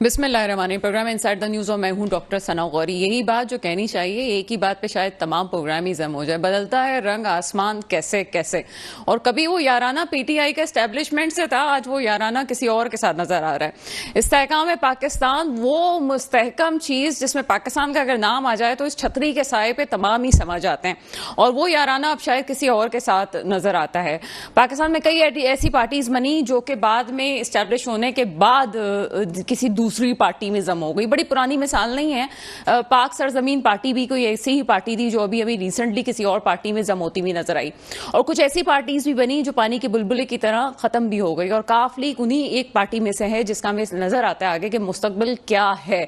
बिस्मिल्लाहिर्रहमानिर्रहीम। Programme inside the news और मैं हूं डॉक्टर सना गौरी। यही बात जो कहनी चाहिए, एक ही बात पे शायद तमाम प्रोग्राम ही जम हो जाए। बदलता है रंग आसमान कैसे कैसे, और कभी वो याराना पीटीआई के एस्टेब्लिशमेंट से था, आज वो याराना किसी और के साथ नजर आ रहा है। इस्तेहकाम पाकिस्तान, वो मुस्तहकम चीज जिसमें पाकिस्तान का अगर नाम आ जाए तो इस छतरी के साए पे तमाम ही समझ आते हैं, और वो याराना अब शायद किसी और के साथ नजर आता है। पाकिस्तान में कई ऐसी पार्टीज बनी जो कि बाद में इस्टेब्लिश होने के बाद किसी दूसरी पार्टी में जम हो गई। बड़ी पुरानी मिसाल नहीं है, पाक सरजमीन पार्टी भी कोई ऐसी ही पार्टी थी जो अभी अभी रिसेंटली किसी और पार्टी में जम होती हुई नजर आई, और कुछ ऐसी पार्टीज भी बनी जो पानी के बुलबुले की तरह खत्म भी हो गई, और काफ लीग उन्हीं एक पार्टी में से है जिसका हमें नजर आता है आगे कि मुस्तकबिल क्या है।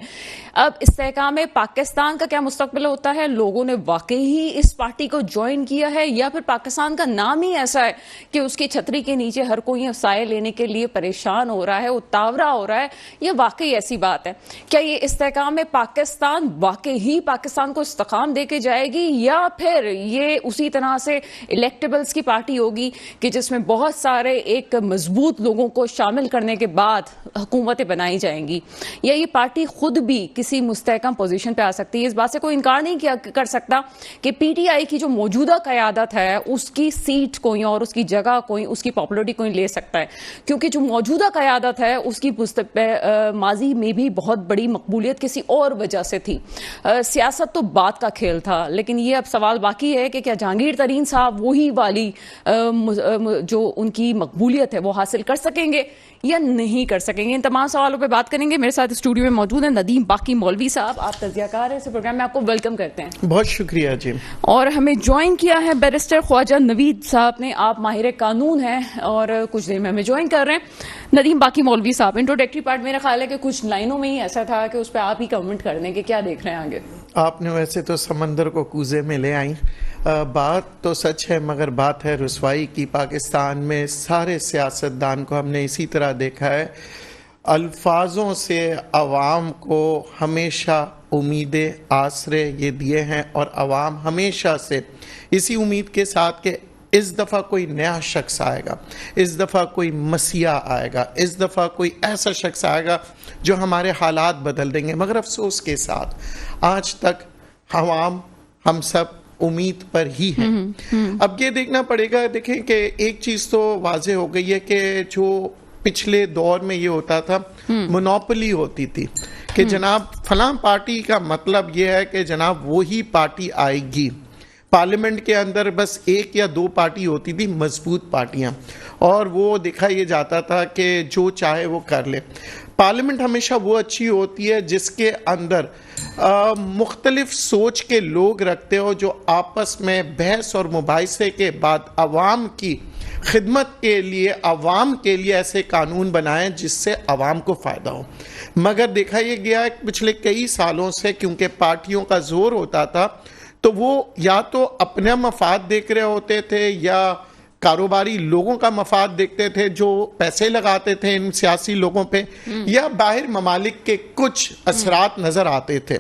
अब इस्तेहकाम पाकिस्तान का क्या मुस्तकबिल होता है? लोगों ने वाकई ही इस पार्टी को ज्वाइन किया है, या फिर पाकिस्तान का नाम ही ऐसा है कि उसकी छतरी के नीचे हर कोई साए लेने के लिए परेशान हो रहा है, उतावरा हो रहा है? यह वाकई ऐसी बात है? क्या ये इस्तेहकाम पाकिस्तान वाकई ही पाकिस्तान को इस्तेकाम देके जाएगी, या फिर ये उसी तरह से इलेक्टेबल्स की पार्टी होगी कि जिसमें बहुत सारे एक मजबूत लोगों को शामिल करने के बाद हुकूमतें बनाई जाएंगी, या ये पार्टी खुद भी किसी मुस्तहकम पोजीशन पे आ सकती है? इस बात से कोई इनकार नहीं किया कर सकता कि पीटीआई की जो मौजूदा क़यादत है उसकी सीट कोई और उसकी जगह कोई, उसकी पॉपुलरिटी कोई ले सकता है, क्योंकि जो मौजूदा क़यादत है उसकी माजी में भी बहुत बड़ी मकबूलियत किसी और वजह से थी। सियासत तो बात का खेल था, लेकिन ये अब सवाल बाकी है कि क्या जहांगीर तरीन साहब वही वाली जो उनकी मकबूलियत है वो हासिल कर सकेंगे या नहीं कर सकेंगे? इन तमाम सवालों पे बात करेंगे। मेरे साथ स्टूडियो में मौजूद है नदीम बाकी मौलवी साहब, आप तज्ज़ियाकार हैं, इस प्रोग्राम में आपको वेलकम करते हैं। बहुत शुक्रिया जी। और हमें ज्वाइन किया है बैरिस्टर ख्वाजा नवीद साहब ने, आप माहिर कानून हैं और कुछ देर में हमें ज्वाइन कर रहे हैं। नदीम बाकी मौलवी साहब, इंट्रोडक्टरी पार्ट मेरा ख्याल है कि कुछ लाइनों में ही ऐसा था कि उस पर आप ही कमेंट कर दें कि क्या देख रहे हैं आगे। आपने वैसे तो समंदर को कूजे में ले आई, बात तो सच है, मगर बात है रुसवाई की। पाकिस्तान में सारे सियासतदान को हमने इसी तरह देखा है, अल्फाजों से अवाम को हमेशा उम्मीदें आसरे ये दिए हैं, और अवाम हमेशा से इसी उम्मीद के साथ कि इस दफ़ा कोई नया शख्स आएगा, इस दफ़ा कोई मसीहा आएगा, इस दफ़ा कोई ऐसा शख्स आएगा जो हमारे हालात बदल देंगे। मगर अफसोस के साथ आज तक हम सब उम्मीद पर ही हैं। अब ये देखना पड़ेगा, देखें कि एक चीज़ तो वाज़ेह हो गई है कि जो पिछले दौर में ये होता था, मोनोपोली होती थी कि जनाब फलां पार्टी का मतलब ये है कि जनाब वही पार्टी आएगी। पार्लियामेंट के अंदर बस एक या दो पार्टी होती थी, मजबूत पार्टियां, और वो देखा ये जाता था कि जो चाहे वो कर ले। पार्लियामेंट हमेशा वो अच्छी होती है जिसके अंदर मुख्तलिफ सोच के लोग रखते हो, जो आपस में बहस और मुबाहिसे के बाद अवाम की खिदमत के लिए, अवाम के लिए ऐसे कानून बनाएं जिससे अवाम को फ़ायदा हो। मगर देखा ये गया है पिछले कई सालों से, क्योंकि पार्टियों का जोर होता था, तो वो या तो अपने मफाद देख रहे होते थे या कारोबारी लोगों का मफाद देखते थे जो पैसे लगाते थे इन सियासी लोगों पे, या बाहर ममालिक के कुछ असरात नजर आते थे।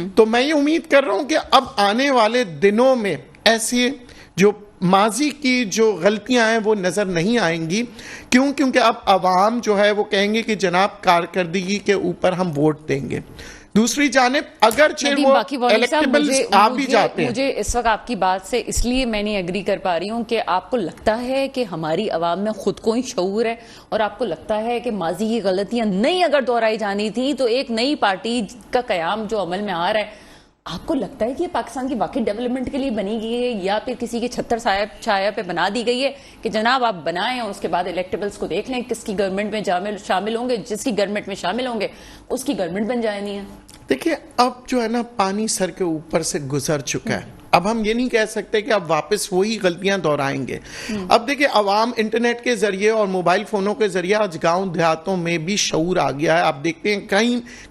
तो मैं ये उम्मीद कर रहा हूं कि अब आने वाले दिनों में ऐसी जो माजी की जो गलतियां हैं वो नजर नहीं आएंगी। क्यों? क्योंकि अब अवाम जो है वो कहेंगे कि जनाब कारकर्दगी के ऊपर हम वोट देंगे। दूसरी जानिब अगर वो इलेक्टेबल्स आ भी जाते हैं, मुझे इस वक्त आपकी बात से इसलिए मैं नहीं एग्री कर पा रही हूं कि आपको लगता है कि हमारी आवाम में खुद को ही शऊर है, और आपको लगता है कि माजी की गलतियां नहीं अगर दोहराई जानी थी तो एक नई पार्टी का कयाम जो अमल में आ रहा है, आपको लगता है कि ये पाकिस्तान की वाकई डेवलपमेंट के लिए बनी गई है, या फिर किसी के छत्तर छाया पे बना दी गई है कि जनाब आप बनाएं और उसके बाद इलेक्टेबल्स को देख लें किसकी गवर्नमेंट में शामिल होंगे, जिसकी गवर्नमेंट में शामिल होंगे उसकी गवर्नमेंट बन जानी है? देखिए, अब जो है ना, पानी सर के ऊपर से गुजर चुका है। अब हम ये नहीं कह सकते कि अब वापस वही गलतियां दोहराएंगे। अब देखिए, अवाम इंटरनेट के जरिए और मोबाइल फोनों के जरिए आज गांव देहातों में भी शऊर आ गया है। आप देखते हैं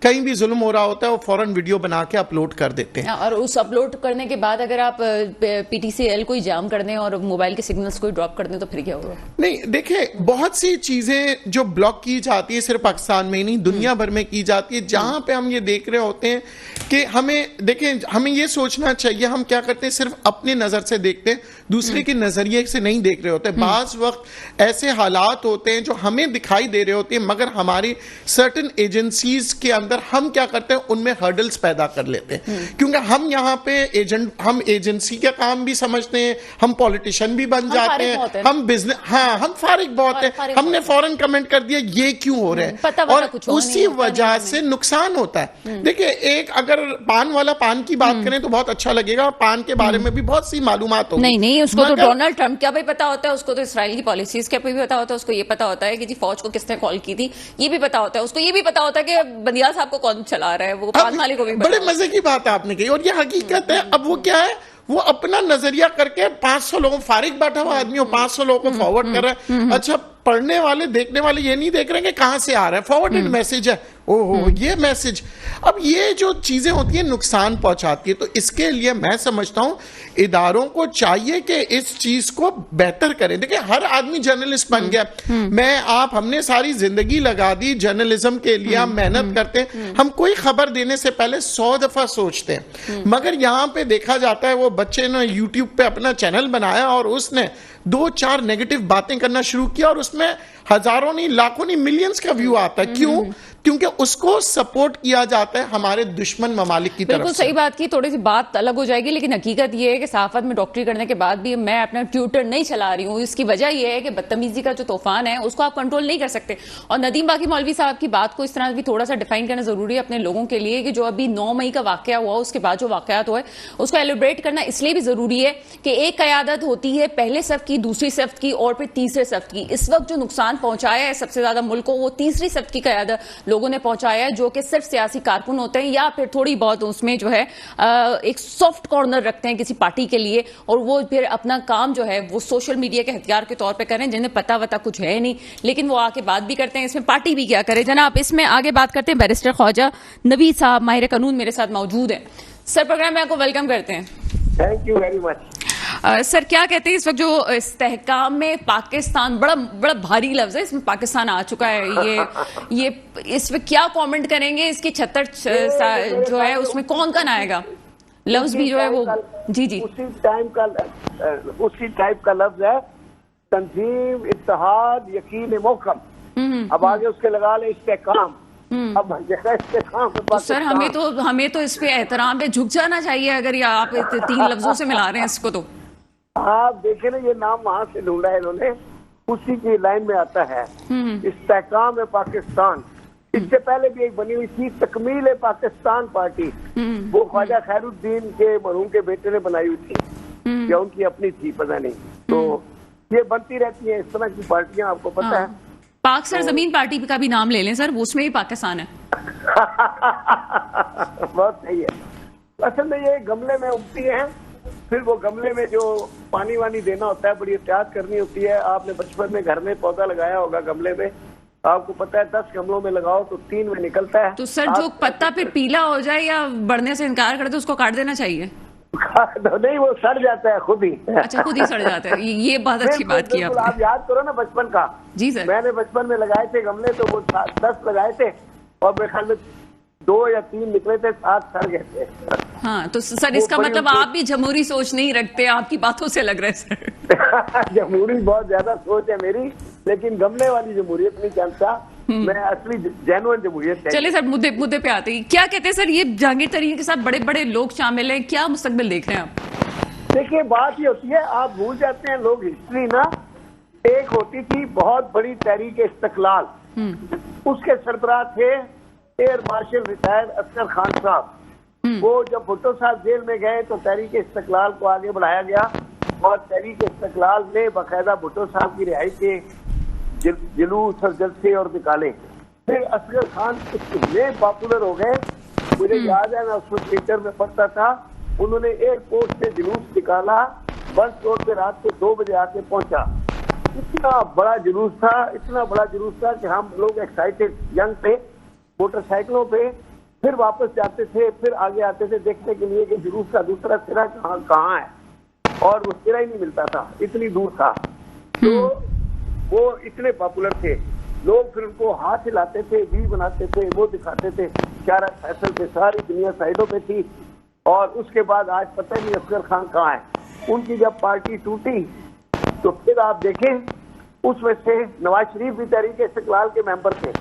कहीं भी जुल्म हो रहा होता है, वो फौरन वीडियो बना के अपलोड कर देते हैं, और उस अपलोड करने के बाद अगर आप पीटीसीएल कोई जाम कर दें और मोबाइल के सिग्नल्स कोई ड्रॉप कर दें तो फिर क्या होगा? नहीं, देखिए, बहुत सी चीजें जो ब्लॉक की जाती है सिर्फ पाकिस्तान में ही नहीं, दुनिया भर में की जाती है, जहां पे हम ये देख रहे होते हैं कि हमें ये सोचना चाहिए हम क्या करते हैं, सिर्फ अपनी नजर से देखते हैं, दूसरे के नजरिए से नहीं देख रहे होते। बाज वक्त ऐसे हालात होते हैं जो हमें दिखाई दे रहे होते हैं, मगर हमारी सर्टेन एजेंसीज के अंदर हम क्या करते हैं, उनमें हर्डल्स पैदा कर लेते हैं। क्योंकि हम यहाँ पे हम एजेंसी का काम भी समझते हैं, हम पॉलिटिशियन भी बन जाते हैं, हम बिजनेस, हाँ हम फारिग बहुत है, हमने फौरन कमेंट कर दिया ये क्यों हो रहा है, और उसी वजह से नुकसान होता है। देखिए, एक अगर पान वाला पान की बात करें तो बहुत अच्छा लगेगा, पान के बारे में भी बहुत सी मालूमात होगी। नहीं, उसको तो डोनाल्ड ट्रंप का भी पता होता है, उसको तो इसराइल की पॉलिसीज का भी पता होता है, उसको ये पता होता है कि जी फौज को किसने कॉल की थी, ये भी पता होता है, उसको ये भी पता होता है कि बंदियाल साहब को कौन चला रहा है, वो पान वाले को भी पता। बड़े मजे की बात आपने कही, और ये हकीकत है। अब वो क्या है, वो अपना नजरिया करके 500 लोगों, फारिग बैठा हुआ आदमी हो, 500 लोगों को फॉरवर्ड कर रहा है। अच्छा, पढ़ने वाले देखने वाले ये नहीं देख रहे हैं कि कहां से आ रहा है, फॉरवर्डेड मैसेज है, ओहो ये मैसेज। अब ये जो चीजें होती है नुकसान पहुंचाती है, तो इसके लिए मैं समझता हूं इदारों को चाहिए कि इस चीज को बेहतर करें। देखिए, हर आदमी जर्नलिस्ट बन गया, मैं आप, हमने सारी जिंदगी लगा दी जर्नलिज्म के लिए, हम मेहनत करते हैं, हम कोई खबर देने से पहले 100 दफा सोचते हैं। मगर यहां पे देखा जाता है, वो बच्चे ने यूट्यूब पे अपना चैनल बनाया और उसने 2-4 नेगेटिव बातें करना शुरू किया, और उसमें हजारों नहीं, लाखों नहीं, मिलियंस का व्यू आता है। क्यों? क्योंकि उसको सपोर्ट किया जाता है हमारे दुश्मन ममालिक की तरफ से। बिल्कुल सही बात की, थोड़ी सी बात अलग हो जाएगी, लेकिन हकीकत यह है कि सहाफत में डॉक्टरी करने के बाद भी मैं अपना ट्विटर नहीं चला रही हूँ। इसकी वजह यह है कि बदतमीजी का जो तूफान है उसको आप कंट्रोल नहीं कर सकते। और नदीम बाकी मौलवी साहब की बात को इस तरह भी थोड़ा सा डिफाइन करना जरूरी है अपने लोगों के लिए, कि जो अभी 9 मई का वाकया हुआ, उसके बाद जो वाकयात हुए उसको एलिब्रेट करना इसलिए भी जरूरी है कि एक कयादत होती है पहले सफ की, दूसरी सफ की और फिर तीसरे सफ की। इस वक्त जो नुकसान पहुंचाया है सबसे ज्यादा मुल्क को, वो तीसरी सफ की कयादत लोगों ने पहुंचाया है, जो कि सिर्फ सियासी कारकुन होते हैं या फिर थोड़ी बहुत उसमें जो है एक सॉफ्ट कॉर्नर रखते हैं किसी पार्टी के लिए, और वो फिर अपना काम जो है वो सोशल मीडिया के हथियार के तौर पे करें, जिन्हें पता वता कुछ है नहीं, लेकिन वो आके बात भी करते हैं। इसमें पार्टी भी क्या करे जनाब। इसमें आगे बात करते हैं, बैरिस्टर ख्वाजा नवीद साहब माहिर कानून मेरे साथ मौजूद है। सर, प्रोग्राम में आपको वेलकम करते हैं। Thank you very much. Sir, क्या कहते हैं इस वक्त जो इस्तेहकाम में पाकिस्तान, बड़ा भारी लफ्ज है, इसमें पाकिस्तान आ चुका है, ये इस पे क्या कमेंट करेंगे? इसकी 76 जो है उसमें कौन आएगा? लफ्ज भी जो है वो जी उसी टाइप का लफ्ज है, तंजीम, इत्तेहाद, यकीन, मौकम। अब आगे उसके लगा ले इस्तेहकाम। अब तो सर, हमें तो इस पे एहतराम पे झुक जाना चाहिए, अगर ये आप 3 लफ्जों से मिला रहे हैं इसको। तो आप देखे ना, ये नाम वहां से ढूंढा है इन्होंने, उसी की लाइन में आता है इस्तेहकाम है पाकिस्तान। इससे पहले भी एक बनी हुई थी तकमील है पाकिस्तान पार्टी, वो ख्वाजा खैरुद्दीन के मरहूम के बेटे ने बनाई हुई थी, या उनकी अपनी थी पता नहीं। तो ये बनती रहती है इस तरह की पार्टियां, आपको पता है। पाक सर जमीन पार्टी का भी नाम ले लें सर, उसमें भी पाकिस्तान है। बहुत सही है। असल में ये गमले में उगती हैं, फिर वो गमले में जो पानी वानी देना होता है, बड़ी एहतियात करनी होती है। आपने बचपन में घर में पौधा लगाया होगा गमले में, आपको पता है 10 गमलों में लगाओ तो 3 में निकलता है। तो सर, जो पत्ता फिर पीला हो जाए या बढ़ने से इनकार करे तो उसको काट देना चाहिए? नहीं, वो सड़ जाता है खुद ही। अच्छा, खुद ही सड़ जाता है, ये बहुत अच्छी बात की आपने। आप याद करो ना बचपन का। जी सर, मैंने बचपन में लगाए थे गमले, तो वो 10 लगाए थे और मेरे ख्याल में 2 या 3 निकले थे, 7 सड़ गए थे। हाँ, तो सर इसका मतलब आप भी जमहूरी सोच नहीं रखते, आपकी बातों से लग रहा है सर। जमहूरी बहुत ज्यादा सोच है मेरी, लेकिन गमले वाली जमहूरियत नहीं जानता मैं, असली जेन्युइन जमहूरियत। चलिए सर, मुद्दे पे आते हैं। क्या कहते हैं सर, ये जहांगीर तरीन के साथ बड़े बड़े लोग शामिल हैं, क्या मुस्तकबिल देख रहे हैं आप? देखिए, बात ये होती है, आप भूल जाते हैं लोग हिस्ट्री ना। एक होती थी बहुत बड़ी तहरीक इस्तकलाल, उसके सरबराह थे air marshal retired Asghar Khan साहब। वो जब भुट्टो साहब जेल में गए तो तहरीक इस्तकलाल को आगे बढ़ाया गया, और तहरीक इस्तकलाल ने बाकायदा भुट्टो साहब की रिहाई के जुलूस और जलसे और निकाले। फिर असगर खान इतने पॉपुलर हो गए, मुझे याद है मैं उसमें ट्विटर में पढ़ता था, उन्होंने एयरपोर्ट से जुलूस निकाला, बस रोड पे रात को 2 बजे आके पहुंचा। इतना बड़ा जुलूस था, इतना बड़ा जुलूस था कि हम लोग एक्साइटेड यंग थे, मोटरसाइकिलों पे फिर वापस जाते थे, फिर आगे आते थे देखने के लिए कि जुलूस का दूसरा सिरा कहाँ है, और वो सिरा ही नहीं मिलता था, इतनी दूर था। तो वो इतने पॉपुलर थे, लोग फिर उनको हाथ हिलाते थे, वी बनाते थे, वो दिखाते थे। 11 फैसल पे सारी दुनिया साइडों पे थी, और उसके बाद आज पता नहीं असगर खान कहाँ है। उनकी जब पार्टी टूटी तो फिर आप देखें उसमें से नवाज शरीफ भी तहरीक इस्तिकलाल के मेंबर थे।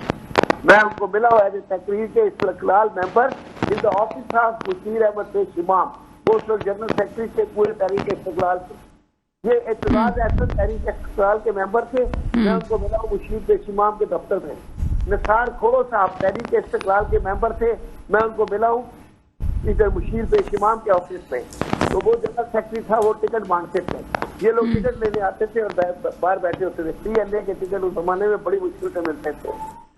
मैं उनको मिला हुआ है तहरीक इस्तिकलाल मेंबर जिनका ऑफिस था मुशीर अहमद पेश इमाम, वो उस वक्त जनरल सेक्रेटरी थे पूरे तहरीक इस्तिकलाल के। ये एतवाज अहसन तहरीक इस्तिकलाल के मेंबर थे। मैं उनको मिला हूँ मुशीर पेश इमाम के दफ्तर में। निसार खोड़ो साहब तहरीक इस्तिकलाल के मेंबर थे। मैं उनको मिला हूँ इधर मुशीर पेश इमाम के ऑफिस में। तो वो जनरल सेक्रेटरी था, वो टिकट मांगते थे। ये लोग टिकट लेने आते थे और बाहर बैठे होते थे। PNA के टिकट उस जमाने में बड़ी मुश्किल से मिलते थे।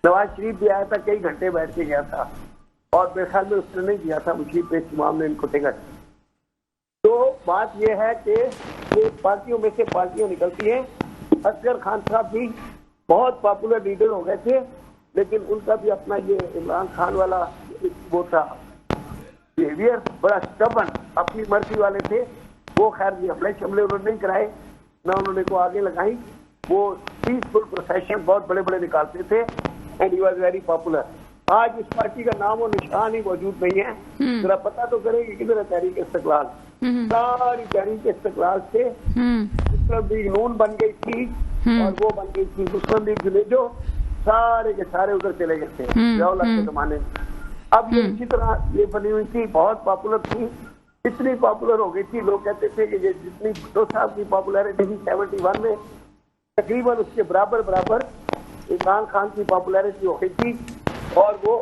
नवाज शरीफ भी आया था, कई घंटे बैठ के गया था और मेरे ख्याल में उसने नहीं दिया था मुशीर पेश इमाम ने इनको टिकट। तो बात यह है कि ये पार्टियों में से पार्टियां निकलती हैं। असगर खान साहब भी बहुत पॉपुलर लीडर हो गए थे, लेकिन उनका भी अपना ये इमरान खान वाला वो था बिहेवियर, बड़ा स्टबन, अपनी मर्जी वाले थे वो। खैर ये हमले शमले उन्होंने नहीं कराए, ना उन्होंने को आगे लगाई। वो पीसफुल प्रोसेशन बहुत बड़े बड़े निकालते थे and he was very popular. आज इस पार्टी का नाम और निशान ही मौजूद नहीं है। जरा पता तो करेंगे किधर है तहरीक इस्तिकलाल। सारी तहरीक इस्तिकलाल से मुस्लिम लीग नून बन गई थी और वो बन गई थी मुस्लिम लीग जुनेजो, सारे के सारे उधर चले गए थे जवाहरलाल के जमाने में। अब ये इसी तरह ये बनी हुई थी, बहुत पॉपुलर थी, इतनी पॉपुलर हो गई थी लोग कहते थे कि ये जितनी भुट्टो साहब की पॉपुलैरिटी थी 71 में, तकरीबन उसके बराबर इमरान खान की पॉपुलैरिटी हो गई थी। और वो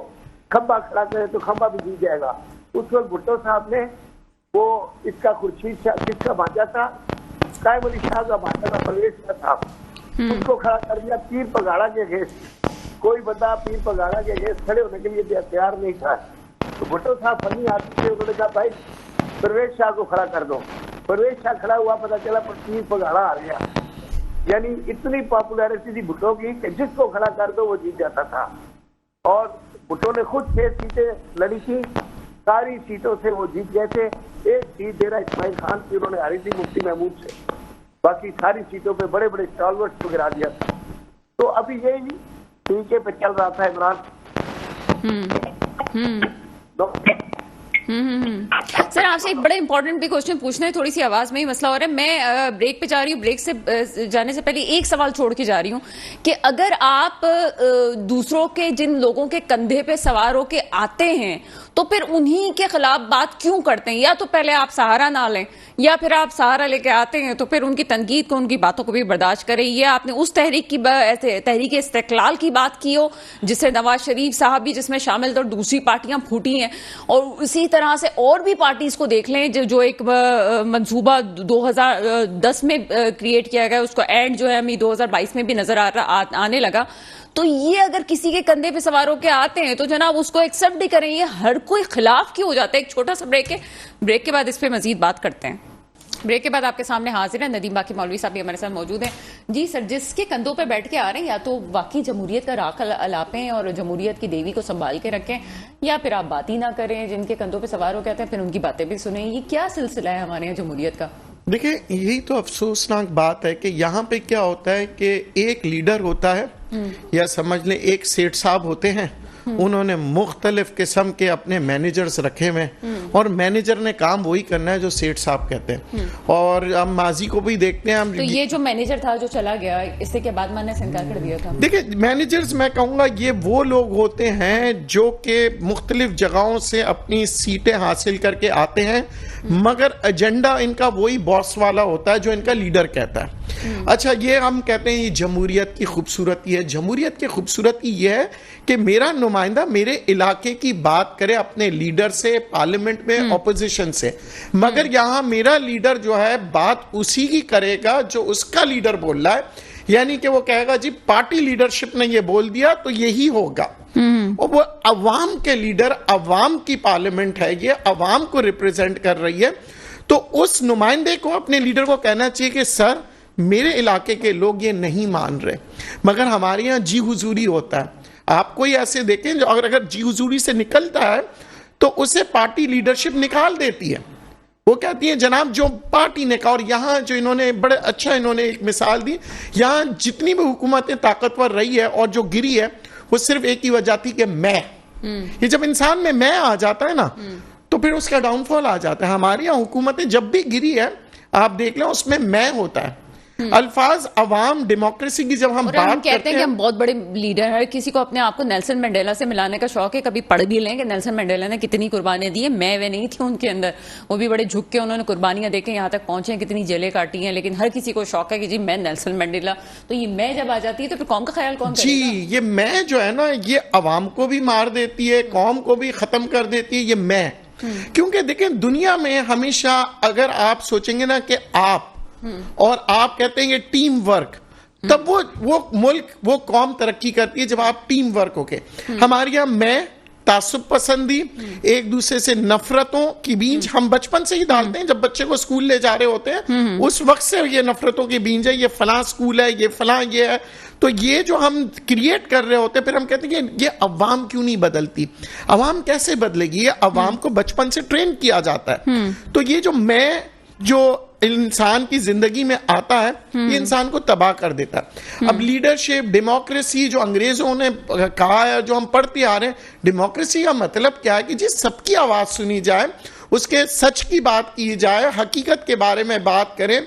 खंबा खड़ा करे तो खंबा भी जीत जाएगा। उस वक्त भुट्टो साहब ने वो इसका खुर्शीद शाह किसका भांजा था, कायम अली शाह का भांजा था, परवेज शाह साहब, उसको खड़ा कर दिया पीर पगाड़ा के अगेंस्ट। कोई बंदा पीर पगाड़ा के अगेंस्ट खड़े होने के लिए तैयार नहीं था। तो भुट्टो साहब फनी आदमी थे, उन्होंने कहा भाई परवेज शाह को खड़ा कर दो। परवेज शाह खड़ा हुआ, पता चला पर पीर पगाड़ा आ गया। यानी इतनी पॉपुलैरिटी थी भुट्टो की कि जिसको खड़ा कर दो वो जीत जाता था। और भुट्टो ने खुद 6 सीटें लड़ी थी, सारी सीटों से वो जीत गए थे। एक सीट डेरा इस्माइल खान की उन्होंने हारी थी मुफ्ती महमूद से, बाकी सारी सीटों पे बड़े बड़े स्टॉलवर्ड्स को गिरा दिया था। तो अभी यही तरीके पे चल रहा था इमरान। सर आपसे एक बड़ा इंपॉर्टेंट भी क्वेश्चन पूछना है, थोड़ी सी आवाज में ही मसला हो रहा है। मैं ब्रेक पे जा रही हूँ, ब्रेक से जाने से पहले एक सवाल छोड़ के जा रही हूँ कि अगर आप दूसरों के जिन लोगों के कंधे पे सवार होके आते हैं तो फिर उन्हीं के खिलाफ बात क्यों करते हैं? या तो पहले आप सहारा ना लें, या फिर आप सहारा लेके आते हैं तो फिर उनकी तनकीद को, उनकी बातों को भी बर्दाश्त करें। ये आपने उस तहरीक इस्तिकलाल की बात की हो जिससे नवाज शरीफ साहब भी जिसमें शामिल थे और दूसरी पार्टियां फूटी हैं, और उसी तरह से और भी पार्टीज को देख लें जो एक मंसूबा 2010 में क्रिएट किया गया, उसको एंड जो है हमें 2022 में भी नजर आने लगा। तो ये अगर किसी के कंधे पे सवार होकर आते हैं तो जनाब उसको एक्सेप्ट भी करें। ये हर कोई खिलाफ क्यों हो जाता है? एक छोटा सा ब्रेक है, ब्रेक के बाद इस पे मजीद बात करते हैं। ब्रेक के बाद आपके सामने हाजिर है नदीम बाकी मौलवी साहब भी हमारे साथ मौजूद हैं। जी सर, जिसके कंधों पे बैठ के आ रहे हैं या तो वाकई जमहूरियत का राख अलापें और जमहूरियत की देवी को संभाल के रखें, या फिर आप बात ही ना करें। जिनके कंधों पे सवार हो कहते हैं फिर उनकी बातें भी सुने। ये क्या सिलसिला है हमारे यहाँ जमहूरियत का? देखिए, यही तो अफसोसनाक बात है कि यहाँ पे क्या होता है कि एक लीडर होता है या समझ लें एक सेठ साहब होते हैं, उन्होंने मुख्तलिफ किस्म के अपने मैनेजर्स रखे हुए और मैनेजर ने काम वही करना है जो सेठ साहब कहते हैं। और हम माजी को भी देखते हैं हम। तो ये जो मैनेजर था जो चला गया, इससे के बाद मैंने इनकार कर दिया था। देखिए, मैनेजर्स मैं कहूँगा ये वो लोग होते हैं जो कि मुख्तलिफ जगहों से अपनी सीटें हासिल करके आते हैं, मगर एजेंडा इनका वही बॉस वाला होता है जो इनका लीडर कहता है। अच्छा, ये हम कहते हैं ये जमहूरियत की खूबसूरती है। जमहूरियत की खूबसूरती ये है कि मेरा नुमाइंदा मेरे इलाके की बात करे अपने लीडर से, पार्लियामेंट में ऑपोजिशन से, मगर यहाँ मेरा लीडर जो है बात उसी की करेगा जो उसका लीडर बोल रहा है। यानी कि वो कहेगा जी पार्टी लीडरशिप ने ये बोल दिया तो यही होगा। और वो अवाम के लीडर, अवाम की पार्लियामेंट है, ये अवाम को रिप्रेजेंट कर रही है। तो उस नुमाइंदे को, अपने लीडर को कहना चाहिए कि सर मेरे इलाके के लोग ये नहीं मान रहे। मगर हमारे यहाँ जी हुजूरी होता है। आप कोई ऐसे देखें जो अगर जी हुजूरी से निकलता है तो उसे पार्टी लीडरशिप निकाल देती है। वो कहती है जनाब जो पार्टी ने कहा। और यहाँ जो इन्होंने बड़े अच्छा इन्होंने एक मिसाल दी, यहाँ जितनी भी हुकूमतें ताकतवर रही है और जो गिरी है वो सिर्फ एक ही वजह थी कि मैं। ये जब इंसान में मैं आ जाता है ना तो फिर उसका डाउनफॉल आ जाता है। हमारी यहाँ हुकूमतें जब भी गिरी है, आप देख लें, उसमें मैं होता है। अल्फाज अवाम डेमोक्रेसी की जब हम और बात हम कहते करते हैं कि हैं, हम बहुत बड़े लीडर हैं, किसी को अपने आप को नेल्सन मंडेला से मिलाने का शौक है। कभी पढ़ भी लें कि नेल्सन मंडेला ने कितनी कुर्बानियां दी है। मैं वे नहीं थी उनके अंदर, वो भी बड़े झुक के उन्होंने कुर्बानियां देके यहाँ तक पहुंचे हैं, कितनी जेलें काटी हैं। लेकिन हर किसी को शौक है कि जी मैं नेल्सन मंडेला। तो ये मैं जब आ जाती है तो फिर कौम का ख्याल कौन जी, करेगा? ये मैं जो है ना, ये अवाम को भी मार देती है, कौम को भी खत्म कर देती है, ये मैं। क्योंकि देखें, दुनिया में हमेशा अगर आप सोचेंगे ना कि आप और आप कहते हैं ये टीम वर्क, तब वो मुल्क, वो कौम तरक्की करती है जब आप टीम वर्क होके। हमारे यहाँ मैं, तासुब पसंदी, एक दूसरे से नफरतों की बीज हम बचपन से ही डालते हैं। जब बच्चे को स्कूल ले जा रहे होते हैं उस वक्त से ये नफरतों के बीज है, ये फलां स्कूल है, ये फलां ये है। तो ये जो हम क्रिएट कर रहे होते हैं, फिर हम कहते हैं कि ये अवाम क्यों नहीं बदलती। अवाम कैसे बदलेगी? ये अवाम को बचपन से ट्रेन किया जाता है। तो ये जो मैं, जो इंसान की जिंदगी में आता है, ये इंसान को तबाह कर देता है। अब लीडरशिप, डेमोक्रेसी जो अंग्रेजों ने कहा है, जो हम पढ़ते आ रहे हैं, डेमोक्रेसी का मतलब क्या है कि जी सबकी आवाज सुनी जाए, उसके सच की बात की जाए, हकीकत के बारे में बात करें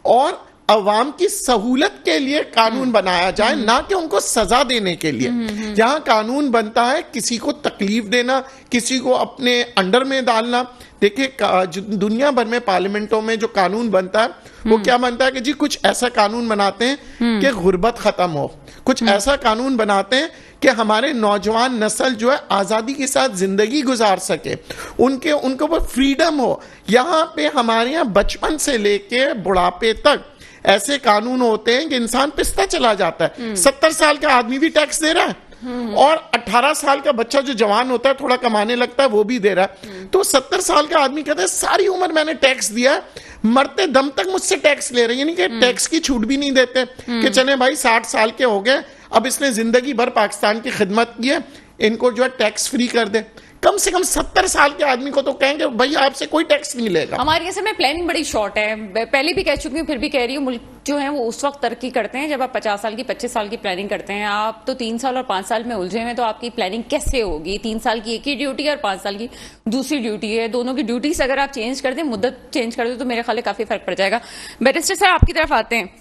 और अवाम की सहूलत के लिए कानून बनाया जाए, ना कि उनको सजा देने के लिए। जहां कानून बनता है किसी को तकलीफ देना, किसी को अपने अंडर में डालना। देखिए, दुनिया भर में पार्लियामेंटों में जो कानून बनता है वो क्या बनता है कि जी कुछ ऐसा कानून बनाते हैं कि गुर्बत खत्म हो, कुछ ऐसा कानून बनाते हैं कि हमारे नौजवान नस्ल जो है आजादी के साथ जिंदगी गुजार सके, उनको वो फ्रीडम हो। यहाँ पे हमारे यहाँ बचपन से लेके बुढ़ापे तक ऐसे कानून होते हैं कि इंसान पिसता चला जाता है। 70 साल का आदमी भी टैक्स दे रहा है और 18 साल का बच्चा जो जवान होता है, थोड़ा कमाने लगता है, वो भी दे रहा है। तो 70 साल का आदमी कहता है सारी उम्र मैंने टैक्स दिया है, मरते दम तक मुझसे टैक्स ले रहे हैं। यानी कि टैक्स की छूट भी नहीं देते कि चले भाई 60 साल के हो गए, अब इसने जिंदगी भर पाकिस्तान की खिदमत की है, इनको जो है टैक्स फ्री कर दे। कम से कम 70 साल के आदमी को तो कहेंगे भाई आपसे कोई टैक्स नहीं लेगा। हमारी असल में प्लानिंग बड़ी शॉर्ट है। पहले भी कह चुकी हूँ, फिर भी कह रही हूँ, मुल्क जो है वो उस वक्त तरक्की करते हैं जब आप 50 साल की 25 साल की प्लानिंग करते हैं। आप तो 3 साल और 5 साल में उलझे हैं, तो आपकी प्लानिंग कैसे होगी? 3 साल की एक ही ड्यूटी है और 5 साल की दूसरी ड्यूटी है। दोनों की ड्यूटीज अगर आप चेंज कर दें, मुद्दत चेंज कर दें, तो मेरे ख्याल में काफी फर्क पड़ जाएगा। बैरिस्टर साहब, आपकी तरफ आते हैं।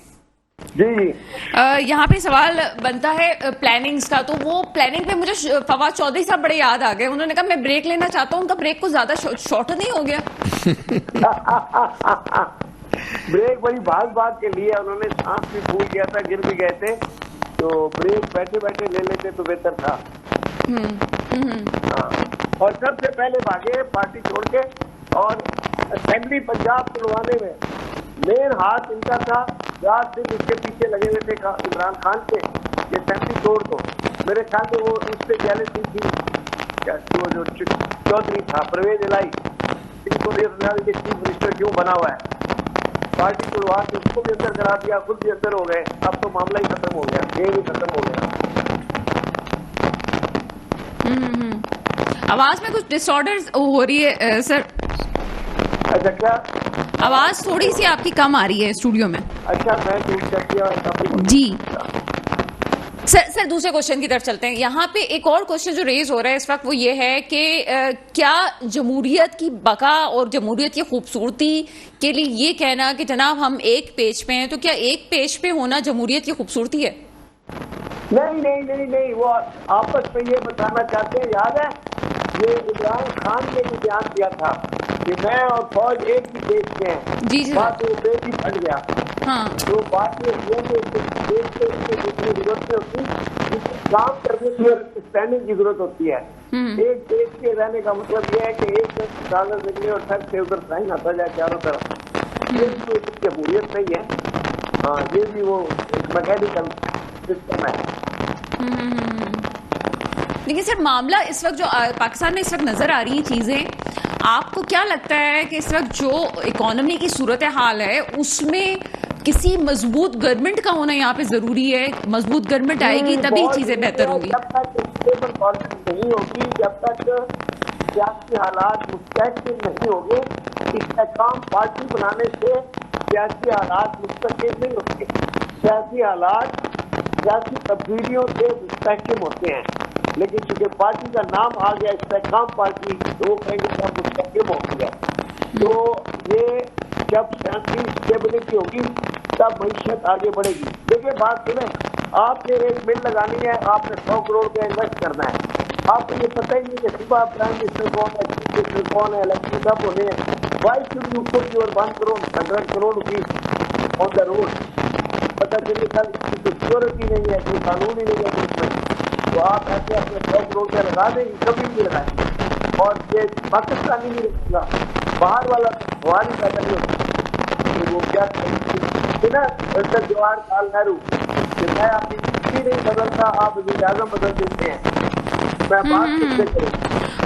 जी जी, यहाँ पे सवाल बनता है प्लानिंग्स का। तो वो प्लानिंग पे मुझे फवाद चौधरी साहब बड़े याद आ गए। उन्होंने कहा मैं ब्रेक लेना चाहता हूँ, उनका ब्रेक को ज्यादा शॉर्ट नहीं हो गया? ब्रेक बड़ी भाग के लिए उन्होंने सांस भी फूल गया था, गिर भी गए थे, तो ब्रेक बैठे बैठे ले लेते तो बेहतर था। और सबसे पहले भागे पार्टी छोड़ के, और असेंबली पंजाब तुड़वाने में मेन हाथ इनका था। रात दिन इसके पीछे लगे हुए थे इमरान खान के, ये असेंबली तोड़ दो। मेरे ख्याल में वो उससे जेलसी थी, वो जो चौधरी था परवेज इलाही, इनको चीफ मिनिस्टर क्यों बना हुआ है, पार्टी तोड़वा के उसको भी अंदर करा दिया, खुद भी अंदर हो गए। अब तो मामला ही खत्म हो गया, गेम ही खत्म हो गया। आवाज में कुछ डिसऑर्डर हो रही है सर। अच्छा, क्या आवाज थोड़ी सी आपकी कम आ रही है स्टूडियो में। अच्छा, मैं जी सर, दूसरे क्वेश्चन की तरफ चलते हैं। यहाँ पे एक और क्वेश्चन जो रेज हो रहा है इस वक्त वो ये है कि क्या जमहूरियत की बका और जमहूरियत की खूबसूरती के लिए ये कहना कि जनाब हम एक पेज पे हैं, तो क्या एक पेज पे होना जमहूरियत की खूबसूरती है? नहीं नहीं नहीं नहीं, वो आपस में ये बताना चाहते हैं। याद है ये इमरान खान ने भी बयान दिया था कि मैं और फौज एक ही देश के हैं। जी जी, बात वो पेज ही फट गया। हाँ, तो बात ये है कि देश के जितनी जरूरत होती है, काम करने की और स्टैंडिंग की जरूरत होती है। एक देश के रहने का मतलब ये है कि एक कागज निकले और ठग से उधर साइन आता जाए चारों तरफ। ये भी कोई जमहूरियत नहीं है। हाँ, ये भी वो मैकेनिकल सिस्टम है। लेकिन सर मामला इस वक्त जो पाकिस्तान में इस वक्त नजर आ रही है चीजें, आपको क्या लगता है कि इस वक्त जो इकोनॉमी की सूरत हाल है उसमें किसी मजबूत गवर्नमेंट का होना यहाँ पे जरूरी है? मजबूत गवर्नमेंट आएगी तभी चीजें बेहतर होगी। जब तक स्टेबल गवर्नमेंट नहीं होगी, जब तक सियासी हालात मुस्तकिल नहीं होंगे, इस्तेकाम पार्टी बनाने से सियासी हालात मुस्तकिल नहीं होंगे। सियासी हालात सियासी तब्दीलियों से मुस्तकिल होते हैं। लेकिन चूंकि पार्टी का नाम आ गया इस्तेहकाम पार्टी, तो वो कहेंगे कि अब मुस्तकिम हो गया। तो ये जब सियासी स्टेबिलिटी होगी तब मईशत आगे बढ़ेगी। देखिए बात सुने, आपने एक मिल लगानी है, आपने 100 करोड़ का इन्वेस्ट करना है, आपको ये पता ही नहीं कि सुबह प्राइम मिनिस्टर कौन है, चीफ मिनिस्टर कौन है, इलेक्शन कब होने हैं। Why should you put your 1 crore 100 crore rupees on the road? पता चलिए कल कोई सिक्योरिटी नहीं है, कोई कानून ही नहीं है देश में, तो आप ऐसे अपने 100 करोड़ का लगा देंगे, कभी नहीं लगाएंगे। और ये पाकिस्तानी नहीं रखेगा, बाहर वाला सवाल ही पैदा नहीं होता। तो वो क्या करेंगे ना, जवाहरलाल नेहरू कि मैं अपनी नीति नहीं बदलता, आप वज़ीर-ए-आज़म बदल देते हैं, मैं बात किससे करूं?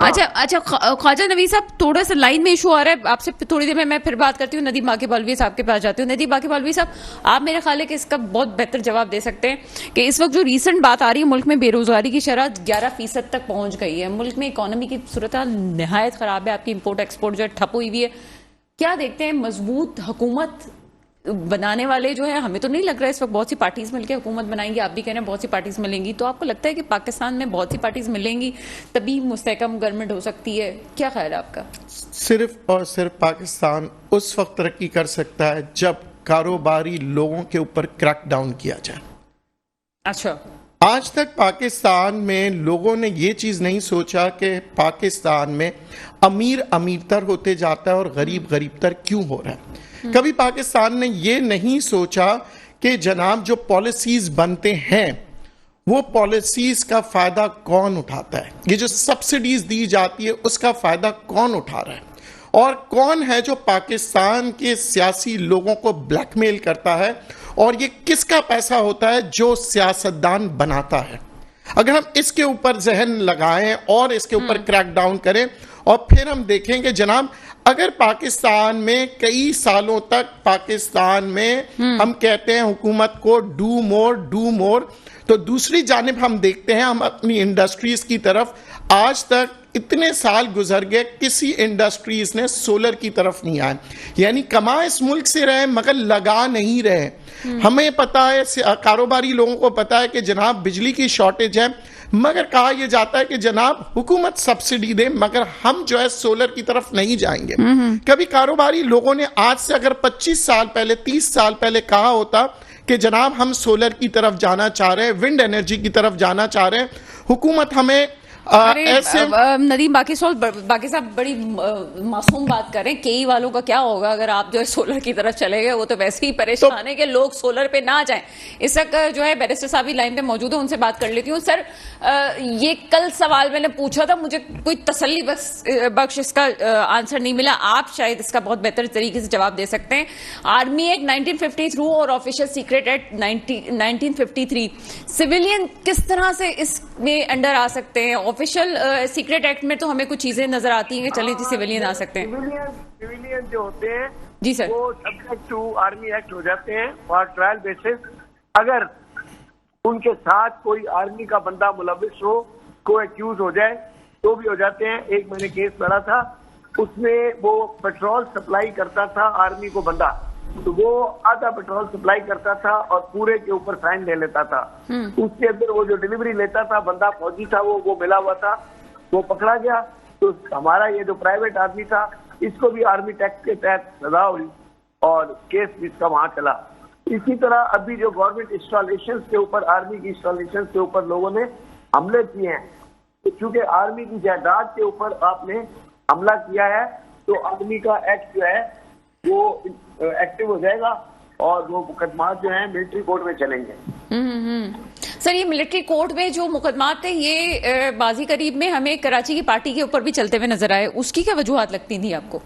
अच्छा ख्वाजा नवीद साहब, थोड़ा सा लाइन में इशू आ रहा है, आपसे थोड़ी देर में मैं फिर बात करती हूँ। नदीम बाकी बालवी साहब के पास जाती हूँ। नदीम बाकी बालवी साहब, आप मेरे ख्याल है कि इसका बहुत बेहतर जवाब दे सकते हैं कि इस वक्त जो रीसेंट बात आ रही है, मुल्क में बेरोजगारी की शरह 11% तक पहुंच गई है, मुल्क में इकोनॉमी की सूरत निहायत खराब है, आपकी इम्पोर्ट एक्सपोर्ट जो है ठप हुई हुई है। क्या देखते हैं, मजबूत हुकूमत बनाने वाले जो है, हमें तो नहीं लग रहा है इस वक्त बहुत सी पार्टीज मिलकर हुकूमत बनाएंगी, आप भी कह रहे हैं बहुत सी पार्टीज मिलेंगी, तो आपको लगता है कि पाकिस्तान में बहुत सी पार्टीज मिलेंगी तभी मुस्तहकम गवर्नमेंट हो सकती है? क्या ख्याल है आपका? सिर्फ और सिर्फ पाकिस्तान उस वक्त तरक्की कर सकता है जब कारोबारी लोगों के ऊपर क्रैकडाउन किया जाए। अच्छा, आज तक पाकिस्तान में लोगों ने ये चीज नहीं सोचा कि पाकिस्तान में अमीर अमीरतर होते जाता है और गरीब गरीबतर क्यों हो रहा है। कभी पाकिस्तान ने ये नहीं सोचा कि जनाब जो पॉलिसीज बनते हैं वो पॉलिसीज का फायदा कौन उठाता है, ये जो सब्सिडीज दी जाती है उसका फायदा कौन उठा रहा है, और कौन है जो पाकिस्तान के सियासी लोगों को ब्लैकमेल करता है, और ये किसका पैसा होता है जो सियासतदान बनाता है। अगर हम इसके ऊपर जहन लगाएं और इसके ऊपर क्रैकडाउन करें, और फिर हम देखेंगे जनाब, अगर पाकिस्तान में कई सालों तक पाकिस्तान में हम कहते हैं हुकूमत को डू मोर, तो दूसरी जानिब हम देखते हैं हम अपनी इंडस्ट्रीज की तरफ, आज तक इतने साल गुजर गए, किसी इंडस्ट्रीज ने सोलर की तरफ नहीं आए, यानी कमा इस मुल्क से रहे मगर लगा नहीं रहे। हमें पता है, कारोबारी लोगों को पता है कि जनाब बिजली की शॉर्टेज है, मगर कहा यह जाता है कि जनाब हुकूमत सब्सिडी दे, मगर हम जो है सोलर की तरफ नहीं जाएंगे। कभी कारोबारी लोगों ने आज से अगर 25 साल पहले 30 साल पहले कहा होता कि जनाब हम सोलर की तरफ जाना चाह रहे हैं, विंड एनर्जी की तरफ जाना चाह रहे हैं, हुकूमत हमें ऐसे। नदीम बाकी साहब बड़ी मासूम बात कर रहे हैं, केई वालों का क्या होगा अगर आप जो है सोलर की तरफ चले गए, वो तो वैसे ही परेशान है कि लोग सोलर पे ना जाएं। इस वक्त जो है बैरिस्टर साहब भी लाइन पे मौजूद है, उनसे बात कर लेती हूँ। सर, ये कल सवाल मैंने पूछा था, मुझे कोई तसल्ली बख्श इसका आंसर नहीं मिला, आप शायद इसका बहुत बेहतर तरीके से जवाब दे सकते हैं। आर्मी एक्ट 1953 और ऑफिशियल सीक्रेट एक्ट 1953, सिविलियन किस तरह से इसमें अंडर आ सकते हैं? ऑफिशियल सीक्रेट एक्ट में तो हमें कुछ चीजें नजर आती हैं कि चलिए जी सिविलियन आ सकते हैं। सिविलियन जो होते हैं जी सर, वो सब्जेक्ट टू आर्मी एक्ट हो जाते हैं और ट्रायल बेसिस, अगर उनके साथ कोई आर्मी का बंदा मुलविस हो, को एक्यूज हो जाए तो भी हो जाते हैं। एक मैंने केस पढ़ा था, उसमें वो पेट्रोल सप्लाई करता था आर्मी को बंदा, तो वो आधा पेट्रोल सप्लाई करता था और पूरे के ऊपर फाइन ले लेता था। उसके अंदर वो जो डिलीवरी लेता था बंदा फौजी था, वो मिला हुआ था, वो पकड़ा गया। तो हमारा ये जो प्राइवेट आदमी था, इसको भी आर्मी टैक्स के तहत सजा हुई और केस भी इसका वहां चला। इसी तरह अभी जो गवर्नमेंट इंस्टॉलेशन के ऊपर, आर्मी की इंस्टॉलेशन के ऊपर लोगों ने हमले किए हैं, तो चूंकि आर्मी की जायदाद के ऊपर आपने हमला किया है, तो आर्मी का एक्ट जो है वो एक्टिव हो जाएगा और वो मुकदमा जो है मिलिट्री कोर्ट में चलेंगे। सर, ये मिलिट्री कोर्ट में जो मुकदमा थे, ये बाजी करीब में हमें कराची की पार्टी के ऊपर भी चलते हुए नजर आए, उसकी क्या वजूहत लगती थी आपको?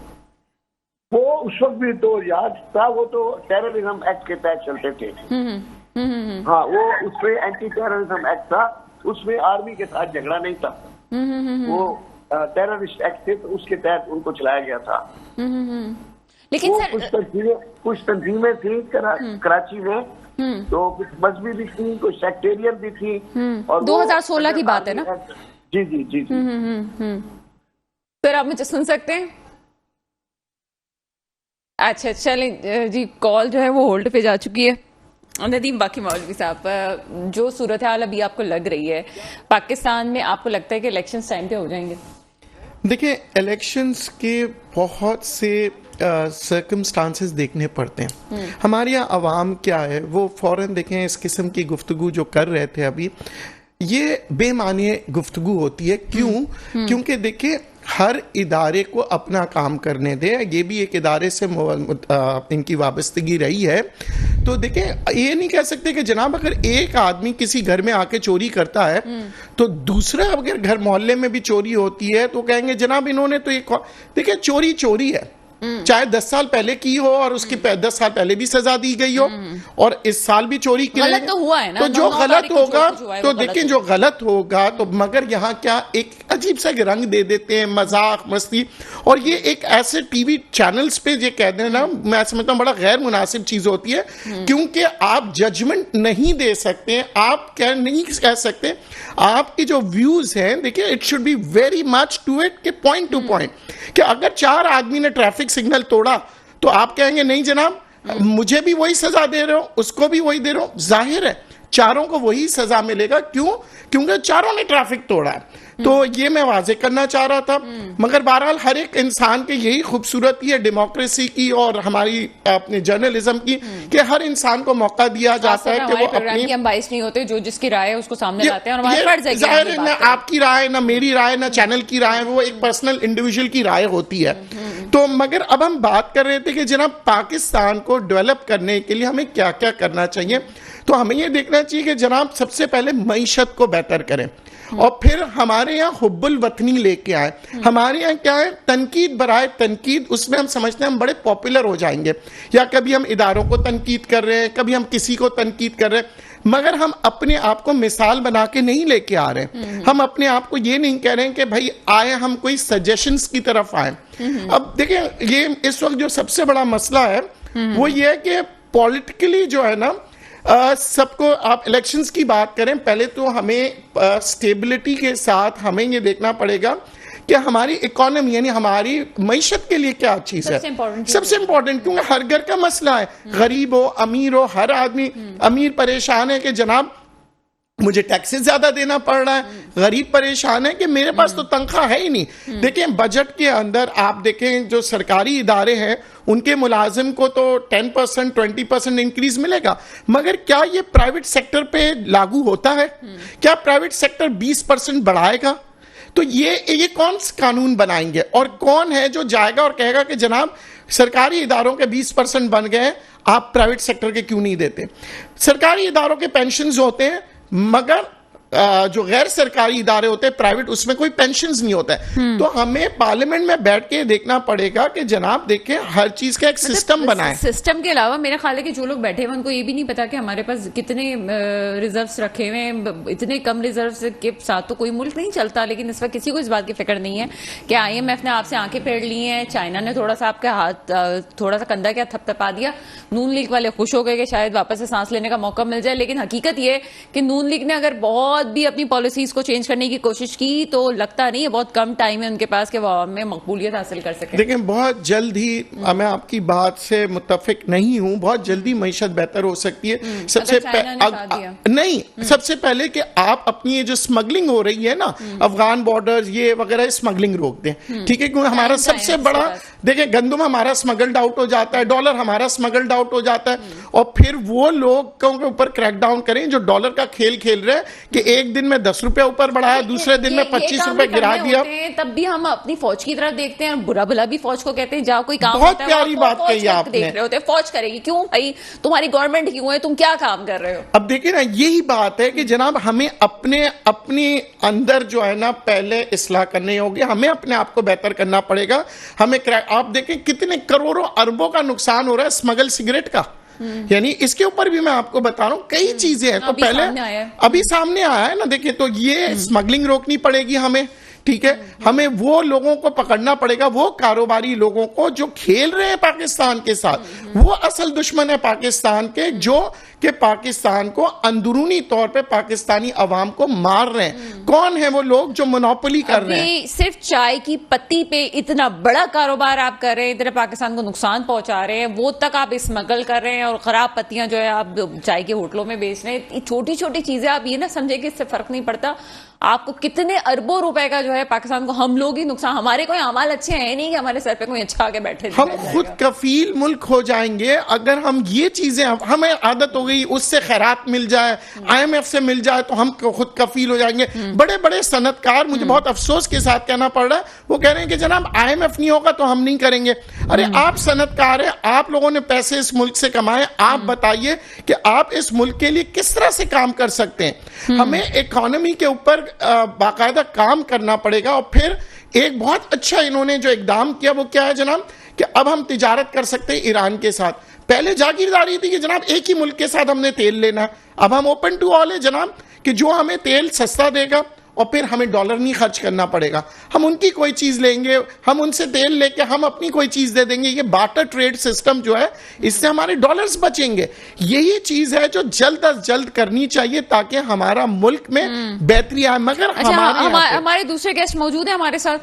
वो उस वक्त भी तो याद था, वो तो टेररिज्म एक्ट के तहत चलते थे। हाँ, वो उसमें एंटी टेररिज्म एक्ट था, उसमें आर्मी के साथ झगड़ा नहीं था। वो टेररिस्ट एक्ट थे, तो उसके तहत उनको चलाया गया था। लेकिन सर, कुछ तंजीमें थी कराची में, तो कुछ मजहबी भी थी, कुछ सेक्टेरियन भी थी। और 2016 की बात है ना? जी जी जी जी। सर, आप मुझे सुन सकते हैं? अच्छा, चलें जी, कॉल जो है वो होल्ड पे जा चुकी है। नदीम बाकी मौलवी साहब, जो सूरत हाल अभी आपको लग रही है पाकिस्तान में, आपको लगता है कि इलेक्शंस टाइम पे हो जाएंगे? देखिए, इलेक्शंस के बहुत से सर्कमस्टांसेस देखने पड़ते हैं। हमारे यहाँ अवाम क्या है, वो फौरन देखें इस किस्म की गुफ्तगू जो कर रहे थे अभी, ये बेमानी गुफ्तगू होती है। क्यों? क्योंकि देखिए, हर इदारे को अपना काम करने दे। ये भी एक इदारे से इनकी वाबस्तगी रही है। तो देखिए, ये नहीं कह सकते कि जनाब अगर एक आदमी किसी घर में आके चोरी करता है तो दूसरा अगर घर मोहल्ले में भी चोरी होती है तो कहेंगे जनाब इन्होंने तो एक, देखिए चोरी चोरी है, चाहे 10 साल पहले की हो और उसकी 10 साल पहले भी सजा दी गई हो और इस साल भी चोरी की गलत तो हुआ है ना, तो जो गलत होगा तो देखिए जो गलत गलत होगा तो, मगर यहाँ क्या एक अजीब सा रंग दे देते हैं, मजाक मस्ती। और ये एक ऐसे टीवी चैनल्स पे ये कह देना, मैं समझता हूँ बड़ा गैर मुनासिब चीज होती है, क्योंकि आप जजमेंट नहीं दे सकते, आप नहीं कह सकते, आपकी जो व्यूज हैं देखिए it should be very much to it के पॉइंट टू पॉइंट, कि अगर 4 आदमी ने ट्रैफिक सिग्नल तोड़ा तो आप कहेंगे नहीं जनाब मुझे भी वही सजा दे रहे हो, उसको भी वही दे रहे हो, जाहिर है चारों को वही सजा मिलेगा। क्यों? क्योंकि चारों ने ट्रैफिक तोड़ा है। तो ये मैं वाजे करना चाह रहा था। मगर बहरहाल हर एक इंसान की यही खूबसूरती है डेमोक्रेसी की और हमारी अपने जर्नलिज्म की, कि हर इंसान को मौका दिया जाता है कि वो अपनी, हम बाइस नहीं होते, जो जिसकी राय है उसको सामने लाते हैं और हमारे फर्ज है कि जाहिर है हम ना बात करें। आपकी राय, ना मेरी राय, ना चैनल की राय, वो एक पर्सनल इंडिविजुअल की राय होती है। तो मगर अब हम बात कर रहे थे कि जनाब पाकिस्तान को डेवलप करने के लिए हमें क्या क्या करना चाहिए। तो हमें ये देखना चाहिए कि जनाब सबसे पहले मईशत को बेहतर करें और फिर हमारे यहाँ हुब्बुल वतनी लेके आए। हमारे यहाँ क्या है, तनकीद बराए तनकीद, उसमें हम समझते हैं हम बड़े पॉपुलर हो जाएंगे, या कभी हम इदारों को तनकीद कर रहे हैं, कभी हम किसी को तनकीद कर रहे हैं, मगर हम अपने आप को मिसाल बना के नहीं लेके आ रहे। हम अपने आप को ये नहीं कह रहे हैं कि भाई आए हम कोई सजेशंस की तरफ आए। अब देखिए, ये इस वक्त जो सबसे बड़ा मसला है वो ये है कि पॉलिटिकली जो है ना, सबको आप इलेक्शंस की बात करें, पहले तो हमें स्टेबिलिटी के साथ हमें ये देखना पड़ेगा कि हमारी इकोनॉमी यानी हमारी मईशत के लिए क्या चीज है सबसे इंपॉर्टेंट, क्योंकि हर घर का मसला है, गरीब हो अमीर हो, हर आदमी अमीर परेशान है कि जनाब मुझे टैक्सेस ज्यादा देना पड़ रहा है, गरीब परेशान है कि मेरे पास तो तनख्वाह है ही नहीं। देखें बजट के अंदर आप देखें जो सरकारी इदारे हैं उनके मुलाजिम को तो 10% 20% इंक्रीज मिलेगा, मगर क्या ये प्राइवेट सेक्टर पे लागू होता है? क्या प्राइवेट सेक्टर 20% बढ़ाएगा? तो ये कौन सा कानून बनाएंगे और कौन है जो जाएगा और कहेगा कि जनाब सरकारी इदारों के 20% बन गए, आप प्राइवेट सेक्टर के क्यों नहीं देते? सरकारी इदारों के पेंशन्स होते हैं, मगर जो गैर सरकारी इदारे होते हैं प्राइवेट, उसमें कोई पेंशन्स नहीं होता है। तो हमें पार्लियामेंट में बैठ के देखना पड़ेगा कि जनाब देखें हर चीज का एक सिस्टम बनाए। सिस्टम के अलावा मेरा ख्याल है कि जो लोग बैठे हुए उनको ये भी नहीं पता कि हमारे पास कितने रिजर्व्स रखे हुए हैं। इतने कम रिजर्व्स के साथ तो कोई मुल्क नहीं चलता, लेकिन इस वक्त किसी को इस बात की फिक्र नहीं है कि IMF ने आपसे आंखें फेर ली हैं, चाइना ने थोड़ा सा आपका हाथ थोड़ा सा कंधा क्या थपथपा दिया, नून लीग वाले खुश हो गए कि शायद वापस से सांस लेने का मौका मिल जाए। लेकिन हकीकत ये कि नून लीग ने अगर बहुत भी अपनी पॉलिसीज को चेंज करने की कोशिश की तो लगता नहीं है बहुत कम टाइम है उनके पास कि वो आवाम में मकबूलियत हासिल कर सके। देखिए बहुत जल्द ही, मैं आपकी बात से मुत्तफिक नहीं हूं, बहुत जल्दी मईशत बेहतर हो सकती है। सबसे सबसे पहले कि आप अपनी ये जो स्मगलिंग हो रही है ना, अफगान बॉर्डर ये वगैरह स्मगलिंग रोक दें, ठीक है? क्योंकि हमारा सबसे बड़ा देखिए गंदम हमारा स्मगल्ड आउट हो जाता है, डॉलर हमारा स्मगल्ड आउट हो जाता है, और फिर वो लोग के ऊपर क्रैकडाउन करें जो डॉलर का खेल खेल रहे हैं कि एक दिन में 10 रुपए ऊपर बढ़ाया, दूसरे दिन में 25 रुपए गिरा दिया। तब भी हम अपनी फौज की तरफ देखते हैं, बुरा भला भी फौज को कहते हैं, जाओ कोई काम बहुत प्यारी बात कही आपने। देख रहे होते फौज करेगी, क्यों भाई तुम्हारी गवर्नमेंट क्यों है, तुम क्या काम कर रहे हो? अब देखिए ना, यही बात है कि जनाब हमें अपने अंदर जो है ना पहले इस्लाह करनी होगी, हमें अपने आप को बेहतर करना पड़ेगा। हमें आप देखें कितने करोड़ों अरबों का नुकसान हो रहा है स्मगल सिगरेट का, यानी इसके ऊपर भी मैं आपको बता रहा हूं कई चीजें हैं। तो पहले अभी सामने आया है ना, देखिए तो ये स्मगलिंग रोकनी पड़ेगी हमें, ठीक है, हमें वो लोगों को पकड़ना पड़ेगा, वो कारोबारी लोगों को जो खेल रहे हैं पाकिस्तान के साथ, वो असल दुश्मन है पाकिस्तान के, जो कि पाकिस्तान को अंदरूनी तौर पे पाकिस्तानी अवाम को मार रहे हैं। कौन है वो लोग जो मोनोपोली कर रहे हैं? सिर्फ चाय की पत्ती पे इतना बड़ा कारोबार आप कर रहे हैं, इधर पाकिस्तान को नुकसान पहुंचा रहे हैं, वो तक आप स्मगल कर रहे हैं और खराब पत्तियां जो है आप चाय के होटलों में बेच रहे हैं। छोटी छोटी चीजें आप ये ना समझे कि इससे फर्क नहीं पड़ता, आपको कितने अरबों रुपए का जो है पाकिस्तान को हम लोग ही नुकसान, हमारे कोई अमाल अच्छे हैं नहीं कि हमारे सर पे कोई अच्छा आके बैठे। हम खुद कफील मुल्क हो जाएंगे अगर हम ये चीजें, हमें आदत हो गई उससे खैरात मिल जाए, IMF से मिल जाए तो हम खुद कफील हो जाएंगे। बड़े बड़े सनतकार, मुझे बहुत अफसोस के साथ कहना पड़ रहा है, वो कह रहे हैं कि जनाब IMF नहीं होगा तो हम नहीं करेंगे। अरे आप सनतकार हैं, आप लोगों ने पैसे इस मुल्क से कमाए, आप बताइए कि आप इस मुल्क के लिए किस तरह से काम कर सकते हैं। हमें इकोनॉमी के ऊपर बाकायदा काम करना पड़ेगा। और फिर एक बहुत अच्छा इन्होंने जो इकदाम किया वो क्या है जनाब, कि अब हम तिजारत कर सकते हैं ईरान के साथ। पहले जागीरदारी थी कि जनाब एक ही मुल्क के साथ हमने तेल लेना है, अब हम ओपन टू ऑल है जनाब, कि जो हमें तेल सस्ता देगा और फिर हमें डॉलर नहीं खर्च करना पड़ेगा, हम उनकी कोई चीज लेंगे, हम उनसे तेल लेके हम अपनी कोई चीज दे देंगे। ये बार्टर ट्रेड सिस्टम जो है, इससे हमारे डॉलर्स बचेंगे। यही चीज है जो जल्द अज जल्द करनी चाहिए ताकि हमारा मुल्क में बेहतरी आए। मगर हमारे दूसरे गेस्ट मौजूद है हमारे साथ,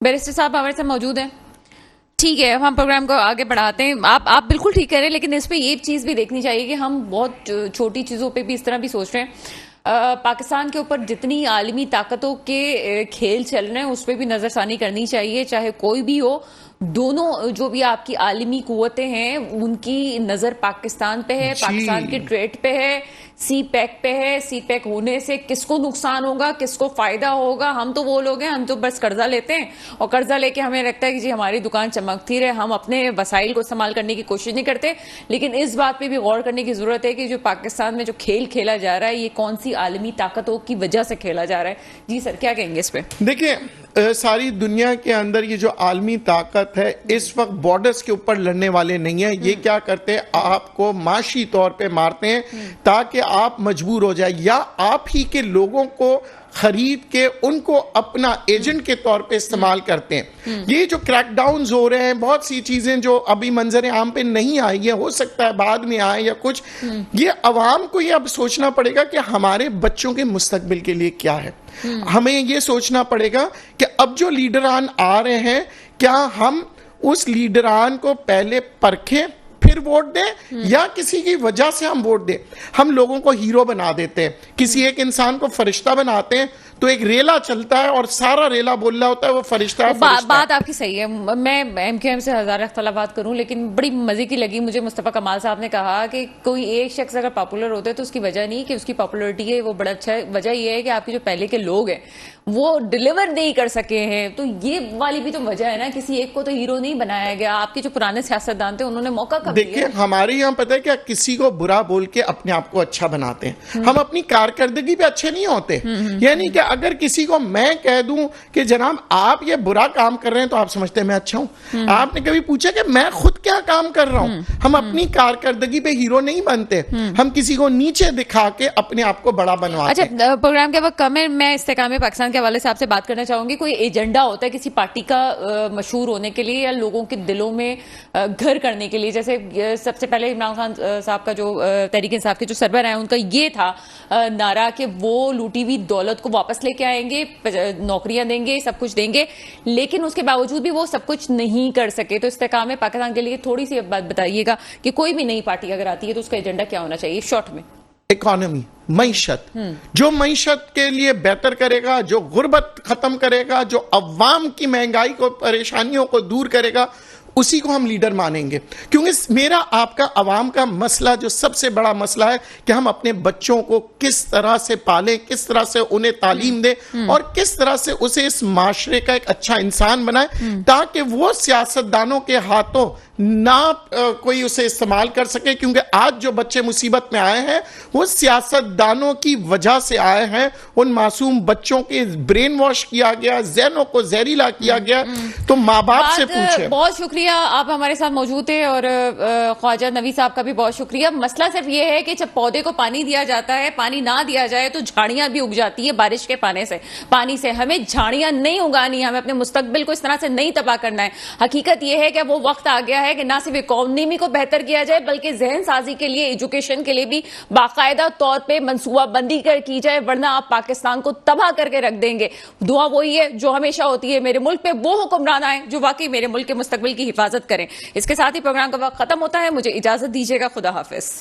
बैरिस्टर साहब हमारे साथ मौजूद है। ठीक है, हम प्रोग्राम को आगे बढ़ाते हैं। आप बिल्कुल ठीक कह रहे हैं, लेकिन इस पे ये चीज भी देखनी चाहिए कि हम बहुत छोटी चीजों पे भी इस तरह भी सोच रहे हैं। पाकिस्तान के ऊपर जितनी आलमी ताकतों के खेल चल रहे हैं उस पर भी नजरसानी करनी चाहिए, चाहे कोई भी हो। दोनों जो भी आपकी आलमी कुव्वतें हैं उनकी नजर पाकिस्तान पे है, पाकिस्तान के ट्रेड पे है, CPEC पे है। CPEC होने से किसको नुकसान होगा, किसको फायदा होगा? हम तो वो लोग हैं, हम तो बस कर्जा लेते हैं और कर्जा लेके हमें लगता है कि जी हमारी दुकान चमकती रहे, हम अपने वसाइल को इस्तेमाल करने की कोशिश नहीं करते। लेकिन इस बात पे भी गौर करने की जरूरत है कि जो पाकिस्तान में जो खेल खेला जा रहा है ये कौन सी आलमी ताकतों की वजह से खेला जा रहा है। जी सर, क्या कहेंगे इस पे? देखिए, सारी दुनिया के अंदर ये जो आलमी ताकत है इस वक्त बॉर्डर्स के ऊपर लड़ने वाले नहीं है। ये क्या करते हैं, आपको माशी तौर पे मारते हैं ताकि आप मजबूर हो जाए, या आप ही के लोगों को खरीद के उनको अपना एजेंट के तौर पे इस्तेमाल करते हैं। ये जो क्रैकडाउन्स हो रहे हैं, बहुत सी चीजें जो अभी मंजर आम पे नहीं आई है, हो सकता है बाद में आए या कुछ, ये अवाम को ये अब सोचना पड़ेगा कि हमारे बच्चों के मुस्तकबिल के लिए क्या है। हमें ये सोचना पड़ेगा कि अब जो लीडरान आ रहे हैं, क्या हम उस लीडरान को पहले परखें फिर वोट दें, या किसी की वजह से हम वोट दें। हम लोगों को हीरो बना देते हैं, किसी एक इंसान को फरिश्ता बनाते हैं तो एक रेला चलता है और सारा रेला बोल रहा होता है वो फरिश्ता है। बात आपकी सही है, मैं MQM से हजार अख्तलाफात करूं, लेकिन बड़ी मजे की लगी मुझे मुस्तफा कमाल साहब ने कहा कि कोई एक शख्स अगर पॉपुलर होता है तो उसकी वजह नहीं कि उसकी पॉपुलरिटी है वो बड़ा अच्छा है, वजह यह है कि आपके जो पहले के लोग हैं वो डिलीवर नहीं कर सके हैं। तो ये वाली भी तो वजह है ना, किसी एक को तो हीरो नहीं बनाया गया। आपके जो पुराने सियासतदान थे उन्होंने मौका कब दिया? देखिए, हमारे यहाँ पता है क्या, किसी को बुरा बोल के अपने आप को अच्छा बनाते हैं। हम अपनी कारकर्दगी पे अच्छे नहीं होते। यानी कि अगर किसी को मैं कह दूं कि जनाब आप ये बुरा काम कर रहे हैं तो आप समझते हैं मैं अच्छा हूं। आपने कभी पूछा कि मैं खुद क्या काम कर रहा हूं? हम अपनी कारकर्दगी पे हीरो नहीं बनते, हम किसी को नीचे दिखा के अपने आप को बड़ा बनवाते हैं। अच्छा, प्रोग्राम के वक्त कम है, मैं इस्तेकाम पाकिस्तान के हवाले से आपसे बात करना चाहूंगी। कोई एजेंडा होता है किसी पार्टी का मशहूर होने के लिए या लोगों के दिलों में घर करने के लिए? जैसे सबसे पहले इमरान खान साहब का जो तहरीक इंसाफ के जो सरबराह है उनका ये था नारा कि वो लूटी हुई दौलत को वापस लेके आएंगे, नौकरियां देंगे, सब कुछ देंगे, लेकिन उसके बावजूद भी वो सब कुछ नहीं कर सके। तो इस्तेकाम पाकिस्तान के लिए थोड़ी सी बात बताइएगा कि कोई भी नई पार्टी अगर आती है तो उसका एजेंडा क्या होना चाहिए शॉर्ट में? इकोनॉमी, मईशत, जो मईशत के लिए बेहतर करेगा, जो गुर्बत खत्म करेगा, जो अवाम की महंगाई को, परेशानियों को दूर करेगा, उसी को हम लीडर मानेंगे। क्योंकि मेरा आपका अवाम का मसला जो सबसे बड़ा मसला है कि हम अपने बच्चों को किस तरह से पालें, किस तरह से उन्हें तालीम दें और किस तरह से उसे इस माशरे का एक अच्छा इंसान बनाएं ताकि वो सियासतदानों के हाथों ना कोई उसे इस्तेमाल कर सके। क्योंकि आज जो बच्चे मुसीबत में आए हैं वो सियासतदानों की वजह से आए हैं। उन मासूम बच्चों के ब्रेन वॉश किया गया, ज़हनों को जहरीला किया गया। तो माँ बाप से पूछे। बहुत शुक्रिया शुक्रिया, आप हमारे साथ मौजूद थे। और ख्वाजा नवी साहब का भी बहुत शुक्रिया। मसला सिर्फ ये है कि जब पौधे को पानी दिया जाता है, पानी ना दिया जाए तो झाड़ियां भी उग जाती है बारिश के पानी से। हमें झाड़ियां नहीं उगानी है, हमें अपने मुस्तकबिल को इस तरह से नहीं तबाह करना है। हकीकत यह है कि वो वक्त आ गया है कि ना सिर्फ इकोनॉमी को बेहतर किया जाए बल्कि जहन साजी के लिए, एजुकेशन के लिए भी बाकायदा तौर पर मनसूबाबंदी की जाए, वरना आप पाकिस्तान को तबाह करके रख देंगे। दुआ वही है जो हमेशा होती है, मेरे मुल्क पे वो हुक्मरान आए जो वाकई मेरे मुल्क के मुस्तकबिल की हिफाजत करें। इसके साथ ही प्रोग्राम का वक्त खत्म होता है। मुझे इजाजत दीजिएगा। खुदा हाफिज।